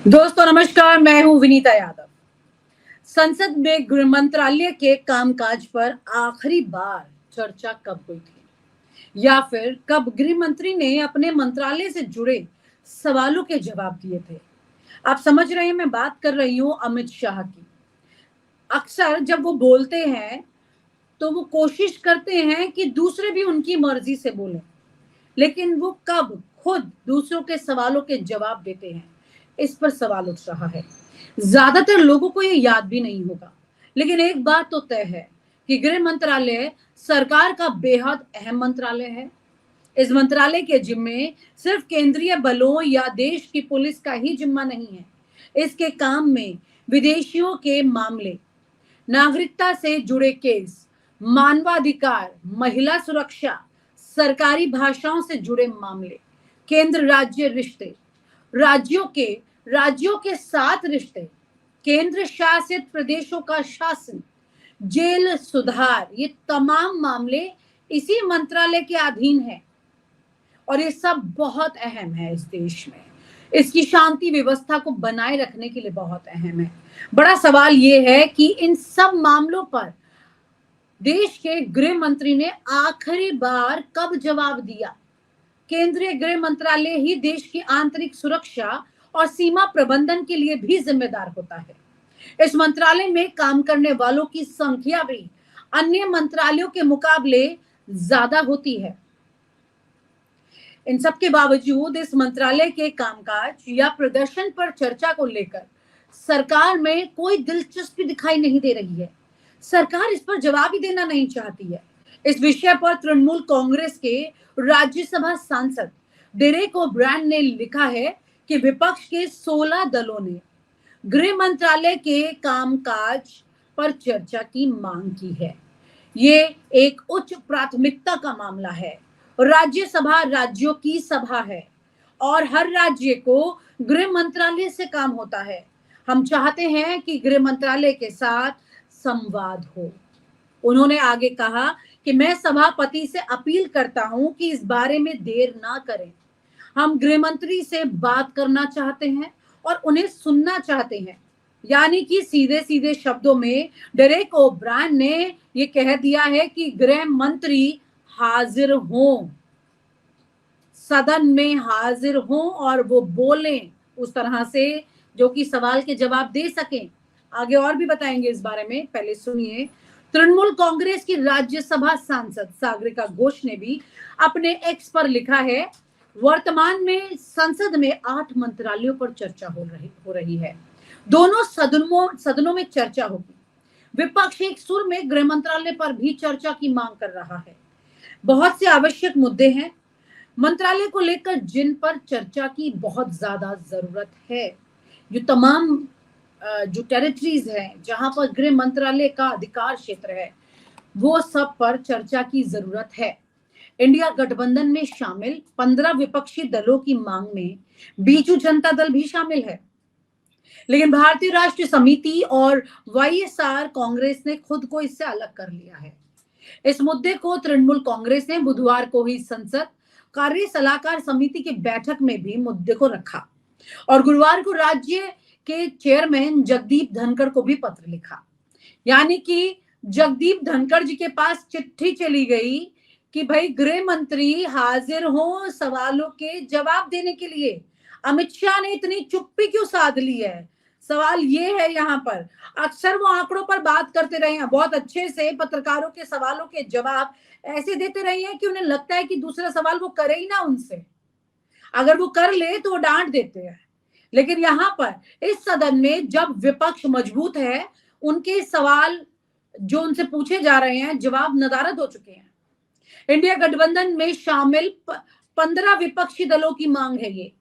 दोस्तों नमस्कार, मैं हूं विनीता यादव। संसद में गृह मंत्रालय के कामकाज पर आखिरी बार चर्चा कब हुई थी या फिर कब गृह मंत्री ने अपने मंत्रालय से जुड़े सवालों के जवाब दिए थे? आप समझ रहे हैं, मैं बात कर रही हूं अमित शाह की। अक्सर जब वो बोलते हैं तो वो कोशिश करते हैं कि दूसरे भी उनकी मर्जी से बोलें, लेकिन वो कब खुद दूसरों के सवालों के जवाब देते हैं, इस पर सवाल उठ रहा है। ज्यादातर लोगों को ये याद भी नहीं होगा, लेकिन एक बात तो तय है कि गृह मंत्रालय सरकार का बेहद अहम मंत्रालय है। इस मंत्रालय के जिम्मे सिर्फ केंद्रीय बलों या देश की पुलिस का ही जिम्मा नहीं है। इसके काम में विदेशियों के मामले, नागरिकता से जुड़े केस, मानवाधिकार, महिला सुरक्षा, सरकारी भाषाओं से जुड़े मामले, केंद्र राज्य रिश्ते, राज्यों के साथ रिश्ते, केंद्र शासित प्रदेशों का शासन, जेल सुधार, ये तमाम मामले इसी मंत्रालय के अधीन है। और ये सब बहुत अहम है इस देश में। इसकी शांति व्यवस्था को बनाए रखने के लिए बहुत अहम है। बड़ा सवाल ये है कि इन सब मामलों पर देश के गृह मंत्री ने आखिरी बार कब जवाब दिया? केंद्रीय गृह मंत्रालय ही देश की आंतरिक सुरक्षा और सीमा प्रबंधन के लिए भी जिम्मेदार होता है। इस मंत्रालय में काम करने वालों की संख्या भी अन्य मंत्रालयों के मुकाबले ज्यादा होती है। इन सब के बावजूद इस मंत्रालय के कामकाज या प्रदर्शन पर चर्चा को लेकर सरकार में कोई दिलचस्पी दिखाई नहीं दे रही है। सरकार इस पर जवाब ही देना नहीं चाहती है। इस विषय पर तृणमूल कांग्रेस के राज्यसभा सांसद डेरेक ओब्रायन ने लिखा है कि विपक्ष के 16 दलों ने गृह मंत्रालय के कामकाज पर चर्चा की मांग की है। ये एक उच्च प्राथमिकता का मामला है। राज्यसभा राज्यों की सभा है और हर राज्य को गृह मंत्रालय से काम होता है। हम चाहते हैं कि गृह मंत्रालय के साथ संवाद हो। उन्होंने आगे कहा कि मैं सभापति से अपील करता हूं कि इस बारे में देर ना करें। हम गृह मंत्री से बात करना चाहते हैं और उन्हें सुनना चाहते हैं। यानी कि सीधे सीधे शब्दों में डेरेक ओब्रायन ने ये कह दिया है कि गृह मंत्री हाजिर हों, सदन में हाजिर हों और वो बोलें उस तरह से जो कि सवाल के जवाब दे सकें। आगे और भी बताएंगे इस बारे में, पहले सुनिए। तृणमूल कांग्रेस की राज्यसभा सांसद सागरिका घोष ने भी अपने एक्स पर लिखा है, वर्तमान में संसद में 8 मंत्रालयों पर चर्चा हो रही है। दोनों सदनों में चर्चा होगी। विपक्ष एक सुर में गृह मंत्रालय पर भी चर्चा की मांग कर रहा है। बहुत से आवश्यक मुद्दे हैं मंत्रालय को लेकर जिन पर चर्चा की बहुत ज्यादा जरूरत है। जो तमाम जो टेरिटरीज हैं जहां पर गृह मंत्रालय का अधिकार क्षेत्र है, वो सब पर चर्चा की जरूरत है। इंडिया गठबंधन में शामिल 15 विपक्षी दलों की मांग में बीजू जनता दल भी शामिल है, लेकिन भारतीय राष्ट्रीय समिति और वाईएसआर कांग्रेस ने खुद को इससे अलग कर लिया है। इस मुद्दे को तृणमूल कांग्रेस ने बुधवार को ही संसद कार्य सलाहकार समिति की बैठक में भी मुद्दे को रखा और गुरुवार को राज्य के चेयरमैन जगदीप धनखड़ को भी पत्र लिखा। यानी कि जगदीप धनखड़ जी के पास चिट्ठी चली गई कि भाई गृह मंत्री हाजिर हो सवालों के जवाब देने के लिए। अमित शाह ने इतनी चुप्पी क्यों साध ली है? सवाल ये है यहाँ पर। अक्सर वो आंकड़ों पर बात करते रहे हैं, बहुत अच्छे से पत्रकारों के सवालों के जवाब ऐसे देते रहे हैं कि उन्हें लगता है कि दूसरा सवाल वो करे ही ना उनसे। अगर वो कर ले तो वो डांट देते हैं। लेकिन यहाँ पर इस सदन में जब विपक्ष मजबूत है, उनके सवाल जो उनसे पूछे जा रहे हैं जवाब नदारद हो चुके हैं। इंडिया गठबंधन में शामिल 15 विपक्षी दलों की मांग है ये।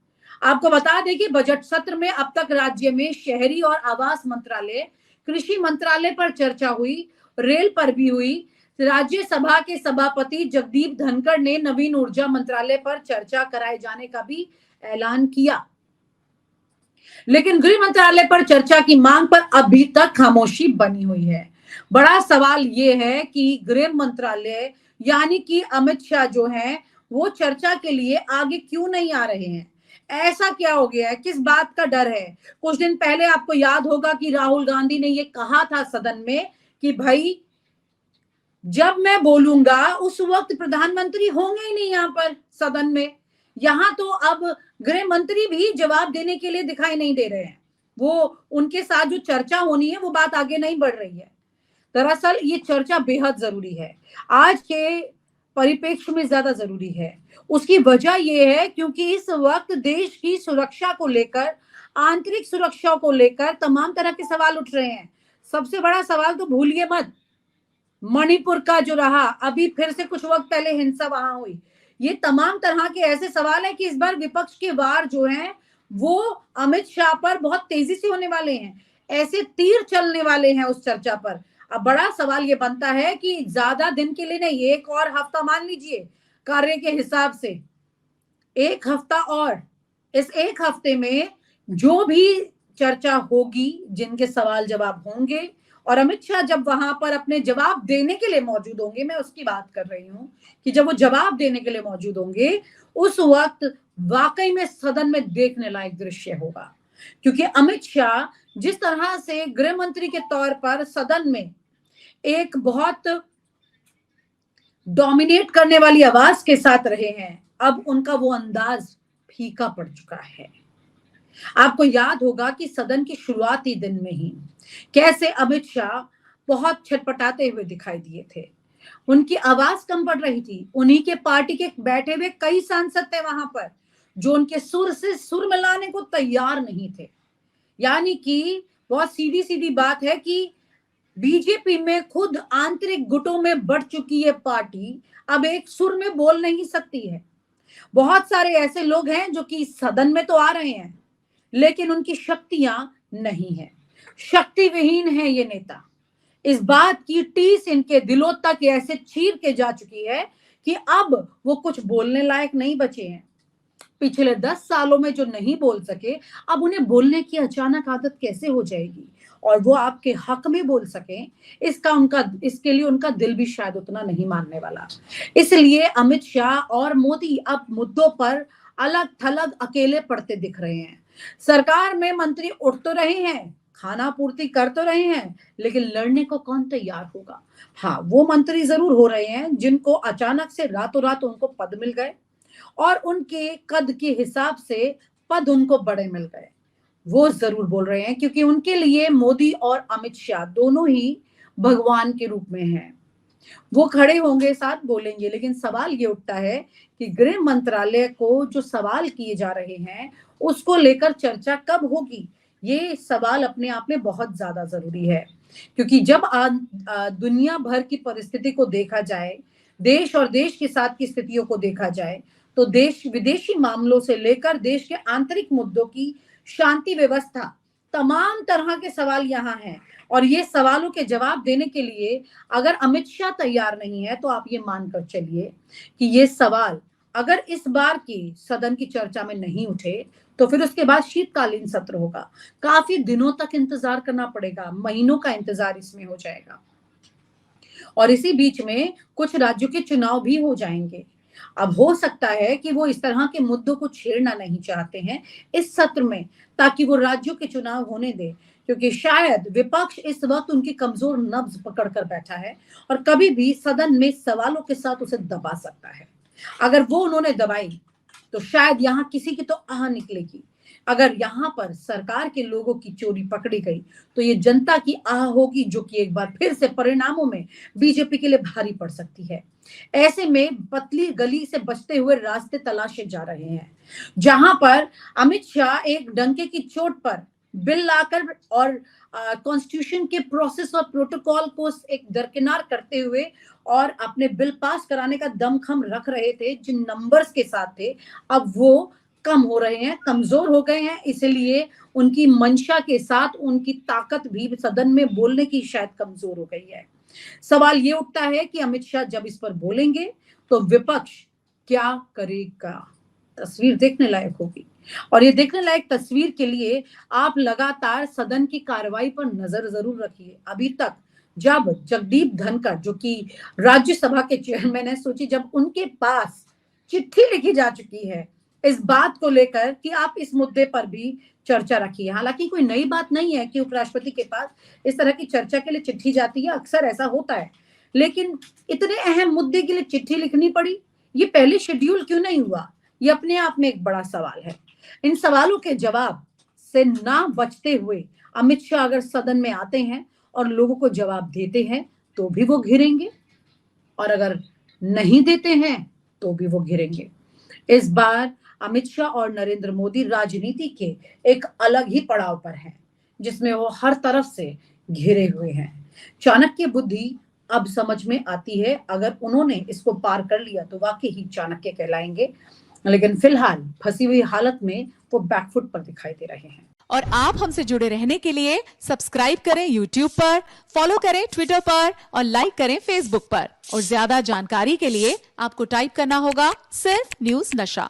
आपको बता दें कि बजट सत्र में अब तक राज्य में शहरी और आवास मंत्रालय, कृषि मंत्रालय पर चर्चा हुई, रेल पर भी हुई। राज्यसभा के सभापति जगदीप धनखड़ ने नवीन ऊर्जा मंत्रालय पर चर्चा कराए जाने का भी ऐलान किया, लेकिन गृह मंत्रालय पर चर्चा की मांग पर अभी तक खामोशी बनी हुई है। बड़ा सवाल ये है कि गृह मंत्रालय यानी कि अमित शाह जो हैं वो चर्चा के लिए आगे क्यों नहीं आ रहे हैं? ऐसा क्या हो गया है, किस बात का डर है? कुछ दिन पहले आपको याद होगा कि राहुल गांधी ने ये कहा था सदन में कि भाई जब मैं बोलूंगा उस वक्त प्रधानमंत्री होंगे ही नहीं यहाँ पर सदन में। यहाँ तो अब गृह मंत्री भी जवाब देने के लिए दिखाई नहीं दे रहे हैं। वो उनके साथ जो चर्चा होनी है वो बात आगे नहीं बढ़ रही है। दरअसल ये चर्चा बेहद जरूरी है, आज के परिप्रेक्ष्य में ज्यादा जरूरी है। उसकी वजह यह है क्योंकि इस वक्त देश की सुरक्षा को लेकर, आंतरिक सुरक्षा को लेकर तमाम तरह के सवाल उठ रहे हैं। सबसे बड़ा सवाल तो भूलिए मत, मणिपुर का जो रहा, अभी फिर से कुछ वक्त पहले हिंसा वहां हुई। ये तमाम तरह के ऐसे सवाल हैं कि इस बार विपक्ष के वार जो हैं वो अमित शाह पर बहुत तेजी से होने वाले हैं, ऐसे तीर चलने वाले हैं उस चर्चा पर। अब बड़ा सवाल ये बनता है कि ज्यादा दिन के लिए नहीं, एक और हफ्ता मान लीजिए कार्य के हिसाब से, एक हफ्ता और, इस एक हफ्ते में जो भी चर्चा होगी, जिनके सवाल जवाब होंगे, और अमित शाह जब वहां पर अपने जवाब देने के लिए मौजूद होंगे, मैं उसकी बात कर रही हूं कि जब वो जवाब देने के लिए मौजूद होंगे उस वक्त वाकई में सदन में देखने लायक दृश्य होगा। क्योंकि अमित शाह जिस तरह से गृह मंत्री के तौर पर सदन में एक बहुत डोमिनेट करने वाली आवाज के साथ रहे हैं, अब उनका वो अंदाज फीका पड़ चुका है। आपको याद होगा कि सदन की शुरुआती दिन में ही कैसे अमित शाह बहुत छटपटाते हुए दिखाई दिए थे। उनकी आवाज कम पड़ रही थी। उन्हीं के पार्टी के बैठे हुए कई सांसद थे वहां पर जो उनके सुर से सुर मिलाने को तैयार नहीं थे। यानी कि बहुत सीधी सीधी बात है कि बीजेपी में खुद आंतरिक गुटों में बढ़ चुकी है पार्टी, अब एक सुर में बोल नहीं सकती है। बहुत सारे ऐसे लोग हैं जो कि सदन में तो आ रहे हैं लेकिन उनकी शक्तियां नहीं है, शक्ति विहीन है ये नेता। इस बात की टीस इनके दिलों तक ऐसे चीर के जा चुकी है कि अब वो कुछ बोलने लायक नहीं बचे हैं। पिछले 10 सालों में जो नहीं बोल सके, अब उन्हें बोलने की अचानक आदत कैसे हो जाएगी और वो आपके हक में बोल सके, इसके लिए उनका दिल भी शायद उतना नहीं मानने वाला। इसलिए अमित शाह और मोदी अब मुद्दों पर अलग थलग अकेले पड़ते दिख रहे हैं। सरकार में मंत्री उठ तो रहे हैं, खाना पूर्ति कर तो रहे हैं, लेकिन लड़ने को कौन तैयार होगा? हाँ, वो मंत्री जरूर हो रहे हैं जिनको अचानक से रातों रात उनको पद मिल गए और उनके कद के हिसाब से पद उनको बड़े मिल गए। वो जरूर बोल रहे हैं क्योंकि उनके लिए मोदी और अमित शाह दोनों ही भगवान के रूप में हैं। वो खड़े होंगे, साथ बोलेंगे, लेकिन सवाल ये उठता है कि गृह मंत्रालय को जो सवाल किए जा रहे हैं उसको लेकर चर्चा कब होगी? ये सवाल अपने आप में बहुत ज्यादा जरूरी है क्योंकि जब दुनिया भर की परिस्थिति को देखा जाए, देश और देश के साथ की स्थितियों को देखा जाए, तो देश विदेशी मामलों से लेकर देश के आंतरिक मुद्दों की शांति व्यवस्था, तमाम तरह के सवाल यहाँ हैं। और ये सवालों के जवाब देने के लिए अगर अमित शाह तैयार नहीं है तो आप ये मानकर चलिए कि ये सवाल अगर इस बार की सदन की चर्चा में नहीं उठे तो फिर उसके बाद शीतकालीन सत्र होगा। काफी दिनों तक इंतजार करना पड़ेगा, महीनों का इंतजार इसमें हो जाएगा और इसी बीच में कुछ राज्यों के चुनाव भी हो जाएंगे। अब हो सकता है कि वो इस तरह के मुद्दों को छेड़ना नहीं चाहते हैं इस सत्र में, ताकि वो राज्यों के चुनाव होने दे, क्योंकि शायद विपक्ष इस वक्त उनकी कमजोर नब्ज पकड़कर बैठा है और कभी भी सदन में सवालों के साथ उसे दबा सकता है। अगर वो उन्होंने दबाई तो शायद यहाँ किसी की तो आह निकलेगी। अगर यहाँ पर सरकार के लोगों की चोरी पकड़ी गई तो ये जनता की आह होगी जो कि एक बार फिर से परिणामों में बीजेपी के लिए भारी पड़ सकती है। ऐसे में पतली गली से बचते हुए रास्ते तलाशे जा रहे हैं, जहां पर अमित शाह एक डंके की चोट पर बिल लाकर और कॉन्स्टिट्यूशन के प्रोसेस और प्रोटोकॉल को एक दरकिनार करते हुए और अपने बिल पास कराने का दमखम रख रहे थे, जिन नंबर्स के साथ थे, अब वो कम हो रहे हैं, कमजोर हो गए हैं। इसलिए उनकी मंशा के साथ उनकी ताकत भी सदन में बोलने की शायद कमजोर हो गई है। सवाल ये उठता है कि अमित शाह जब इस पर बोलेंगे तो विपक्ष क्या करेगा? तस्वीर देखने लायक होगी और ये देखने लायक तस्वीर के लिए आप लगातार सदन की कार्रवाई पर नजर जरूर रखिए। अभी तक जब जगदीप धनखड़ जो कि राज्यसभा के चेयरमैन है, सोचिए जब उनके पास चिट्ठी लिखी जा चुकी है इस बात को लेकर कि आप इस मुद्दे पर भी चर्चा रखिए। हालांकि कोई नई बात नहीं है कि उपराष्ट्रपति के पास इस तरह की चर्चा के लिए चिट्ठी जाती है, अक्सर ऐसा होता है, लेकिन इतने अहम मुद्दे के लिए चिट्ठी लिखनी पड़ी, ये पहले शेड्यूल क्यों नहीं हुआ? ये अपने आप में एक बड़ा सवाल है। इन सवालों के जवाब से ना बचते हुए अमित शाह अगर सदन में आते हैं और लोगों को जवाब देते हैं तो भी वो घिरेंगे, और अगर नहीं देते हैं तो भी वो घिरेंगे। इस बार अमित शाह और नरेंद्र मोदी राजनीति के एक अलग ही पड़ाव पर हैं, जिसमें वो हर तरफ से घिरे हुए हैं। चाणक्य बुद्धि अब समझ में आती है, अगर उन्होंने इसको पार कर लिया तो वाकई ही चाणक्य कहलाएंगे, लेकिन फिलहाल फंसी हुई हालत में वो बैकफुट पर दिखाई दे रहे हैं। और आप हमसे जुड़े रहने के लिए सब्सक्राइब करें YouTube पर, फॉलो करें Twitter पर और लाइक करें Facebook पर। और ज्यादा जानकारी के लिए आपको टाइप करना होगा सिर्फ न्यूज नशा।